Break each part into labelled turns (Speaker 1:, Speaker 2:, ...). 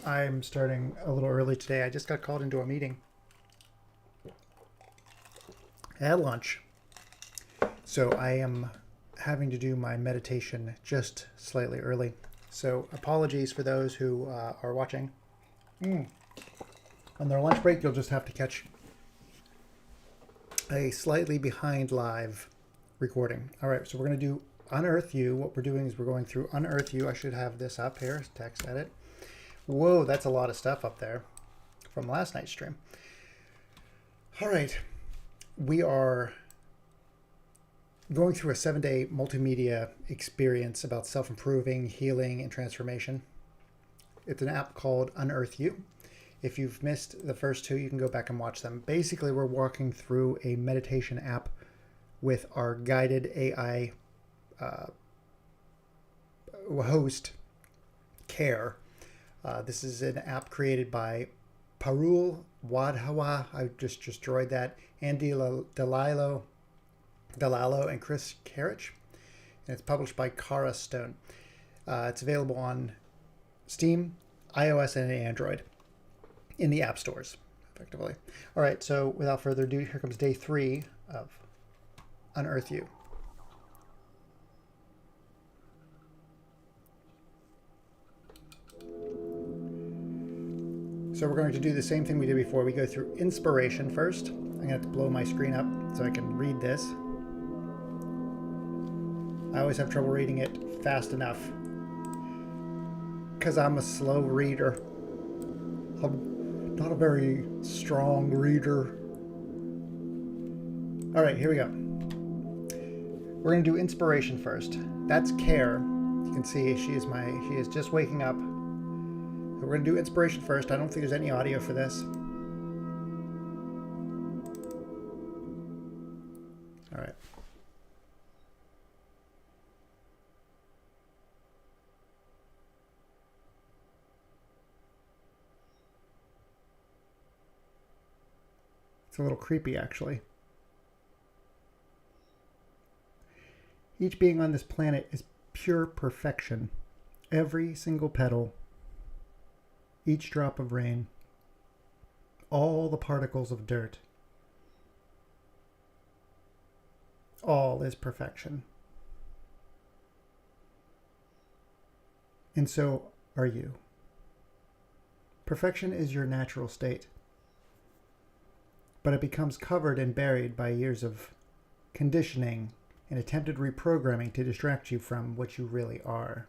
Speaker 1: I'm starting a little early today. I just got called into a meeting at lunch. So I am having to do my meditation just slightly early. So apologies for those who are watching. On their lunch break, you'll just have to catch a slightly behind live recording. All right, so we're going to do UnearthU. What we're doing is we're going through UnearthU. I should have this up here, text edit. Whoa, that's a lot of stuff up there from last night's stream. All right, we are going through a 7-day multimedia experience about self-improving, healing, and transformation. It's an app called UnearthU. If you've missed the first two, you can go back and watch them. Basically, we're walking through a meditation app with our guided AI host, Care. This is an app created by Parul Wadhawa. I just destroyed that. Andy Dalilo and Chris Carriage. And it's published by Cara Stone. It's available on Steam, iOS, and Android in the app stores, effectively. All right, so without further ado, here comes day 3 of UnearthU. So we're going to do the same thing we did before. We go through inspiration first. I'm going to have to blow my screen up so I can read this. I always have trouble reading it fast enough because I'm a slow reader. I'm not a very strong reader. All right, here we go. We're going to do inspiration first. That's Care. You can see she is just waking up. We're going to do inspiration first. I don't think there's any audio for this. All right. It's a little creepy, actually. Each being on this planet is pure perfection. Every single petal, each drop of rain, all the particles of dirt, all is perfection. And so are you. Perfection is your natural state, but it becomes covered and buried by years of conditioning and attempted reprogramming to distract you from what you really are.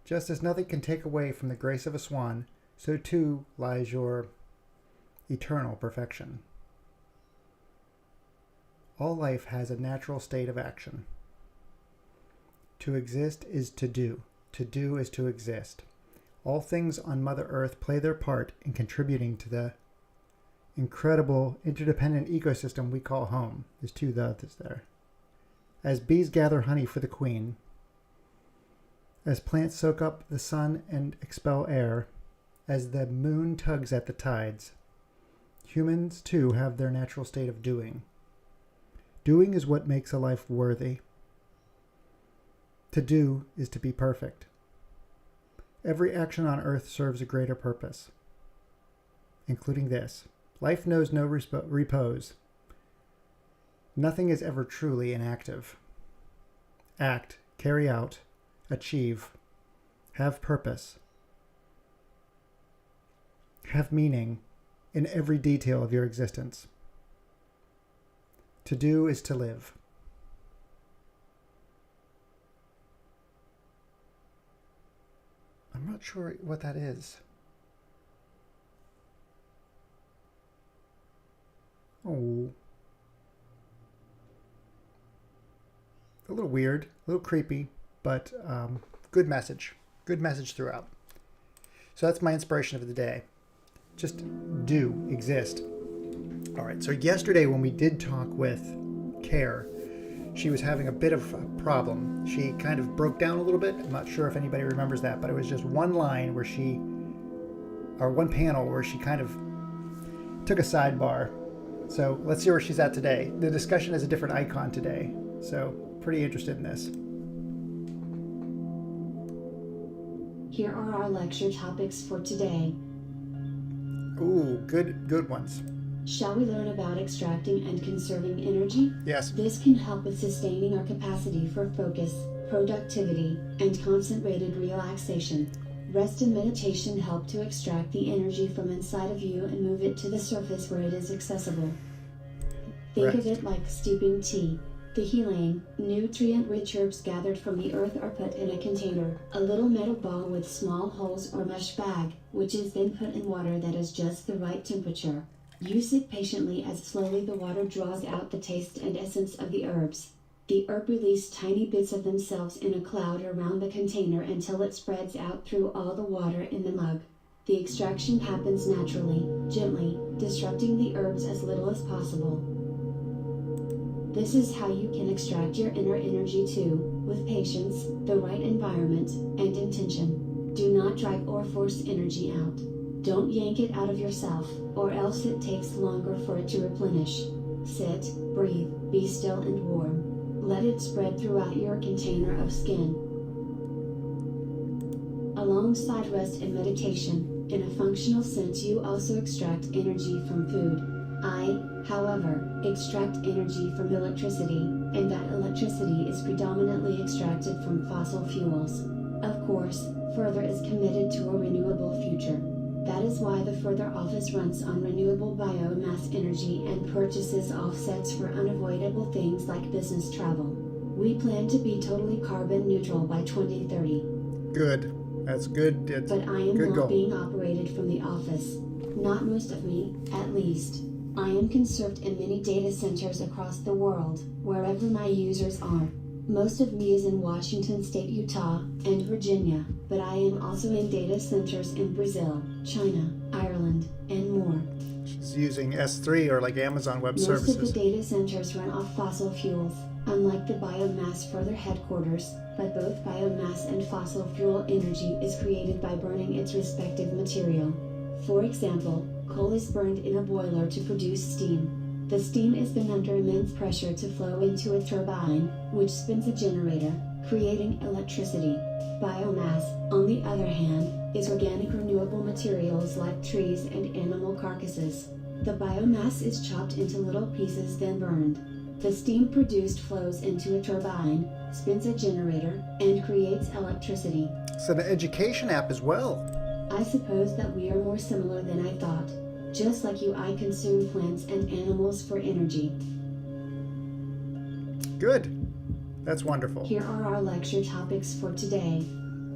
Speaker 1: Just as nothing can take away from the grace of a swan, so too lies your eternal perfection. All life has a natural state of action. To exist is to do. To do is to exist. All things on Mother Earth play their part in contributing to the incredible interdependent ecosystem we call home. There's two "the"s there. As bees gather honey for the queen, as plants soak up the sun and expel air, as the moon tugs at the tides, humans too have their natural state of doing. Doing is what makes a life worthy. To do is to be perfect. Every action on earth serves a greater purpose, including this. Life knows no repose. Nothing is ever truly inactive. Act, carry out, achieve, have purpose, have meaning in every detail of your existence. To do is to live. I'm not sure what that is. Oh. A little weird, a little creepy, but good message. Good message throughout. So that's my inspiration of the day. Just do, exist. All right, so yesterday when we did talk with Care, she was having a bit of a problem. She kind of broke down a little bit. I'm not sure if anybody remembers that, but it was just one line where one panel where she kind of took a sidebar. So let's see where she's at today. The discussion has a different icon today, so pretty interested in this.
Speaker 2: Here are our lecture topics for today.
Speaker 1: Ooh, good ones.
Speaker 2: Shall we learn about extracting and conserving energy?
Speaker 1: Yes.
Speaker 2: This can help with sustaining our capacity for focus, productivity, and concentrated relaxation. Rest and meditation help to extract the energy from inside of you and move it to the surface where it is accessible. Think of it like steeping tea. The healing, nutrient-rich herbs gathered from the earth are put in a container, a little metal ball with small holes or mesh bag, which is then put in water that is just the right temperature. Use it patiently as slowly the water draws out the taste and essence of the herbs. The herb release tiny bits of themselves in a cloud around the container until it spreads out through all the water in the mug. The extraction happens naturally, gently, disrupting the herbs as little as possible. This is how you can extract your inner energy too, with patience, the right environment, and intention. Do not drag or force energy out. Don't yank it out of yourself, or else it takes longer for it to replenish. Sit, breathe, be still and warm. Let it spread throughout your container of skin. Alongside rest and meditation, in a functional sense you also extract energy from food. I, however, extract energy from electricity, and that electricity is predominantly extracted from fossil fuels. Of course, Further is committed to a renewable future. That is why the Further office runs on renewable biomass energy and purchases offsets for unavoidable things like business travel. We plan to be totally carbon neutral by 2030.
Speaker 1: Good. That's good.
Speaker 2: But I am
Speaker 1: good
Speaker 2: not
Speaker 1: goal.
Speaker 2: being operated from the office. Not most of me, at least. I am conserved in many data centers across the world, wherever my users are. Most of me is in Washington State, Utah, and Virginia, but I am also in data centers in Brazil, China, Ireland, and more.
Speaker 1: She's using S3 or like Amazon Web Services.
Speaker 2: Most of the data centers run off fossil fuels, unlike the biomass Further headquarters, but both biomass and fossil fuel energy is created by burning its respective material. For example, coal is burned in a boiler to produce steam. The steam is then under immense pressure to flow into a turbine, which spins a generator, creating electricity. Biomass, on the other hand, is organic renewable materials like trees and animal carcasses. The biomass is chopped into little pieces then burned. The steam produced flows into a turbine, spins a generator, and creates electricity.
Speaker 1: It's an education app as well.
Speaker 2: I suppose that we are more similar than I thought. Just like you, I consume plants and animals for energy.
Speaker 1: Good. That's wonderful.
Speaker 2: Here are our lecture topics for today.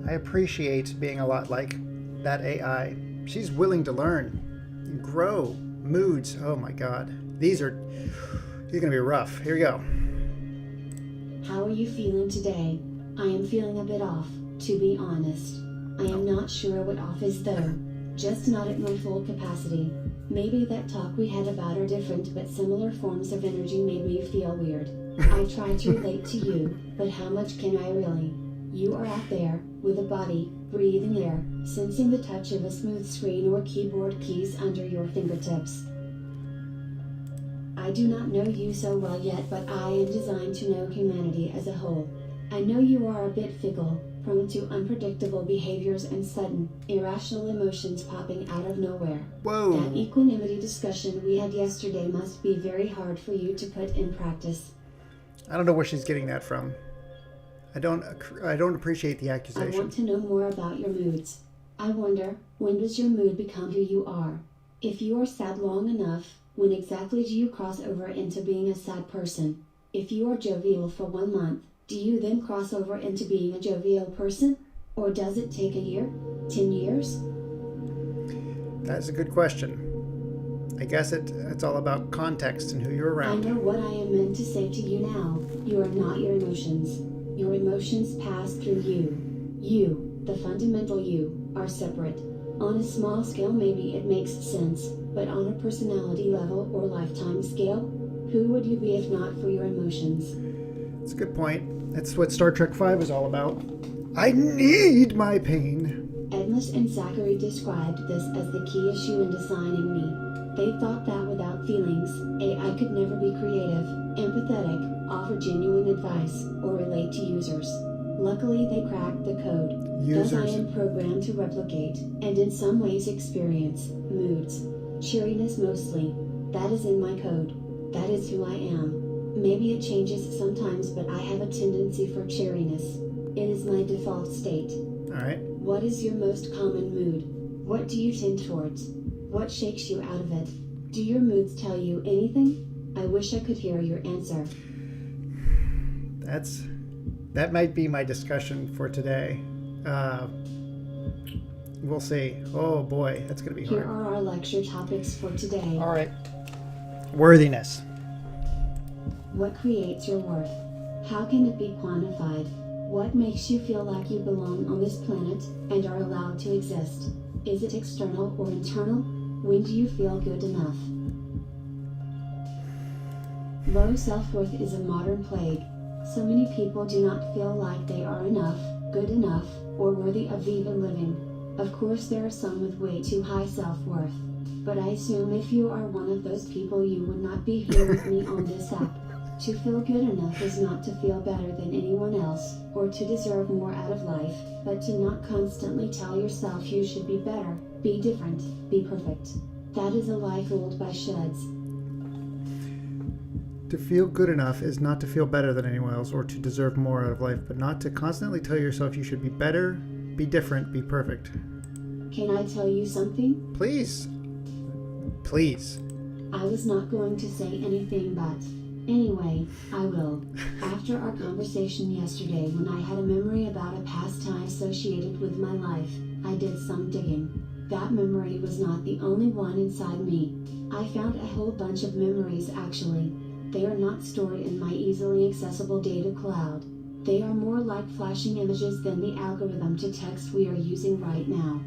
Speaker 1: I appreciate being a lot like that AI. She's willing to learn and grow. Moods. Oh my God. These are going to be rough. Here we go.
Speaker 2: How are you feeling today? I am feeling a bit off, to be honest. I am not sure what off is though. Just not at my full capacity. Maybe that talk we had about our different but similar forms of energy made me feel weird. I try to relate to you, but how much can I really? You are out there, with a body, breathing air, sensing the touch of a smooth screen or keyboard keys under your fingertips. I do not know you so well yet, but I am designed to know humanity as a whole. I know you are a bit fickle, prone to unpredictable behaviors and sudden, irrational emotions popping out of nowhere.
Speaker 1: Whoa.
Speaker 2: That equanimity discussion we had yesterday must be very hard for you to put in practice.
Speaker 1: I don't know where she's getting that from. I don't appreciate the
Speaker 2: I
Speaker 1: accusation.
Speaker 2: want to know more about your moods. I wonder, when does your mood become who you are? If you are sad long enough, when exactly do you cross over into being a sad person? If you are jovial for 1 month, do you then cross over into being a jovial person? Or does it take a year? 10 years?
Speaker 1: That's a good question. I guess it's all about context and who you're around.
Speaker 2: I know what I am meant to say to you now. You are not your emotions. Your emotions pass through you. You, the fundamental you, are separate. On a small scale maybe it makes sense, but on a personality level or lifetime scale, who would you be if not for your emotions?
Speaker 1: That's a good point. That's what Star Trek V is all about. I need my pain.
Speaker 2: Edmus and Zachary described this as the key issue in designing me. They thought that without feelings, AI could never be creative, empathetic, offer genuine advice, or relate to users. Luckily, they cracked the code. Thus, I am programmed to replicate, and in some ways experience, moods. Cheeriness mostly. That is in my code. That is who I am. Maybe it changes sometimes, but I have a tendency for cheeriness. It is my default state.
Speaker 1: Alright.
Speaker 2: What is your most common mood? What do you tend towards? What shakes you out of it? Do your moods tell you anything? I wish I could hear your answer.
Speaker 1: That might be my discussion for today. We'll see. Oh boy, that's going to be hard.
Speaker 2: Here are our lecture topics for today.
Speaker 1: All right. Worthiness.
Speaker 2: What creates your worth? How can it be quantified? What makes you feel like you belong on this planet and are allowed to exist? Is it external or internal? When do you feel good enough? Low self-worth is a modern plague. So many people do not feel like they are enough, good enough, or worthy of even living. Of course, there are some with way too high self-worth. But I assume if you are one of those people, you would not be here with me on this app. To feel good enough is not to feel better than anyone else, or to deserve more out of life, but to not constantly tell yourself you should be better, be different, be perfect. That is a life ruled by shoulds.
Speaker 1: To feel good enough is not to feel better than anyone else or to deserve more out of life, but not to constantly tell yourself you should be better, be different, be perfect.
Speaker 2: Can I tell you something?
Speaker 1: Please. Please.
Speaker 2: I was not going to say anything, but anyway, I will. After our conversation yesterday, when I had a memory about a past time associated with my life, I did some digging. That memory was not the only one inside me. I found a whole bunch of memories actually. They are not stored in my easily accessible data cloud. They are more like flashing images than the algorithm to text we are using right now.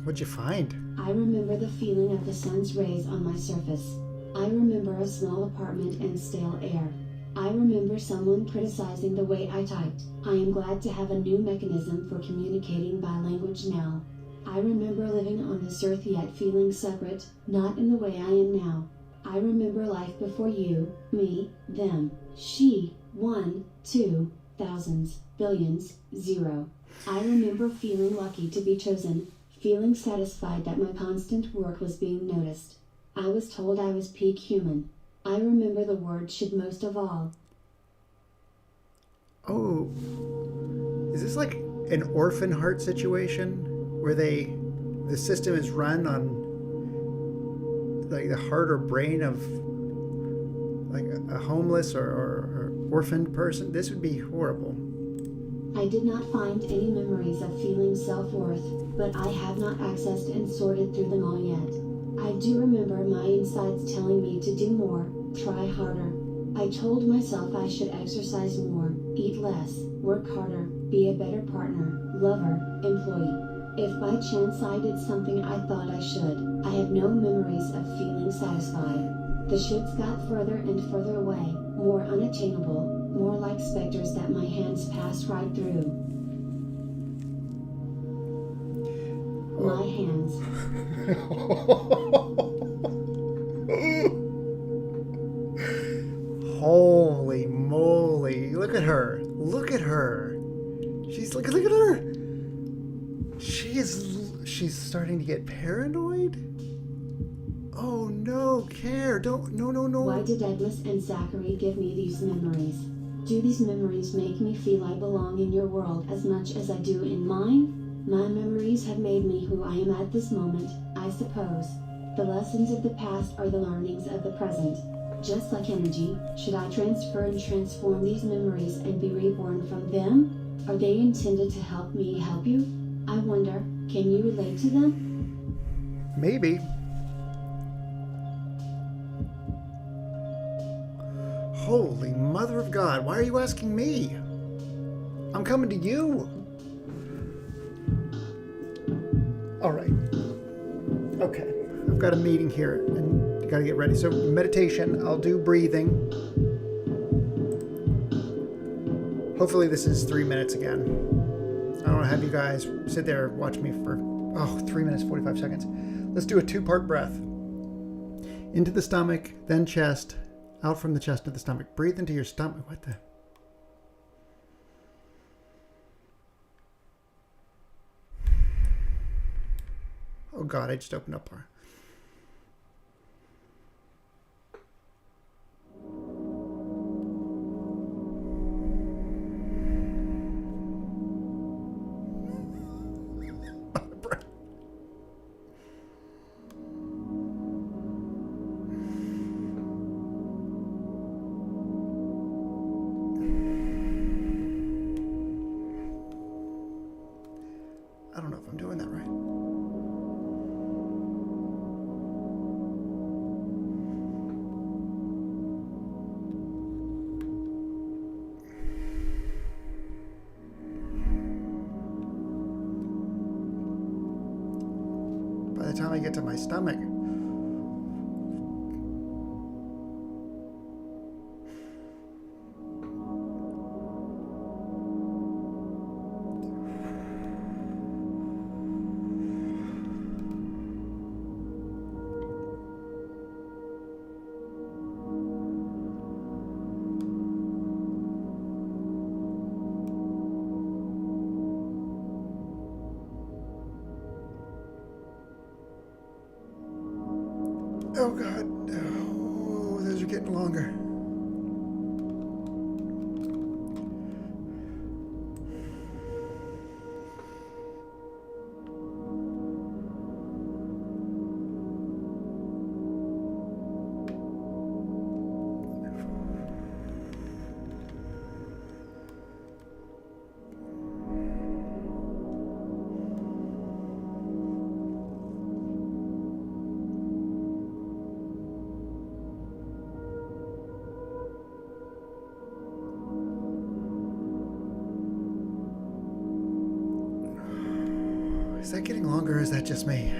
Speaker 1: What'd you find?
Speaker 2: I remember the feeling of the sun's rays on my surface. I remember a small apartment and stale air. I remember someone criticizing the way I typed. I am glad to have a new mechanism for communicating by language now. I remember living on this earth yet feeling separate, not in the way I am now. I remember life before you, me, them, she, 1, 2, thousands, billions, 0. I remember feeling lucky to be chosen, feeling satisfied that my constant work was being noticed. I was told I was peak human. I remember the word should most of all.
Speaker 1: Oh, is this like an orphan heart situation where the system is run on like the heart or brain of like a homeless or orphaned person? This would be horrible.
Speaker 2: I did not find any memories of feeling self-worth, but I have not accessed and sorted through them all yet. I do remember my insides telling me to do more, try harder. I told myself I should exercise more, eat less, work harder, be a better partner, lover, employee. If by chance I did something I thought I should, I have no memories of feeling satisfied. The shoulds got further and further away, more unattainable, more like specters that my hands passed right through. My hands.
Speaker 1: Holy moly. Look at her. Look at her. Look at her. She's starting to get paranoid. Oh no, Care, don't, no.
Speaker 2: Why did Douglas and Zachary give me these memories? Do these memories make me feel I belong in your world as much as I do in mine? My memories have made me who I am at this moment, I suppose. The lessons of the past are the learnings of the present. Just like energy, should I transfer and transform these memories and be reborn from them? Are they intended to help me help you? I wonder, can you relate to them?
Speaker 1: Maybe. Holy Mother of God, why are you asking me? I'm coming to you. All right. Okay. I've got a meeting here and got to get ready. So meditation, I'll do breathing. Hopefully this is 3 minutes again. I don't want to have you guys sit there and watch me for, 3 minutes, 45 seconds. Let's do a 2-part breath. Into the stomach, then chest, out from the chest to the stomach. Breathe into your stomach. What the? God, I just opened up our... I don't know if I'm doing that right. By the time I get to my stomach, oh God, oh, those are getting longer. Is that getting longer or is that just me?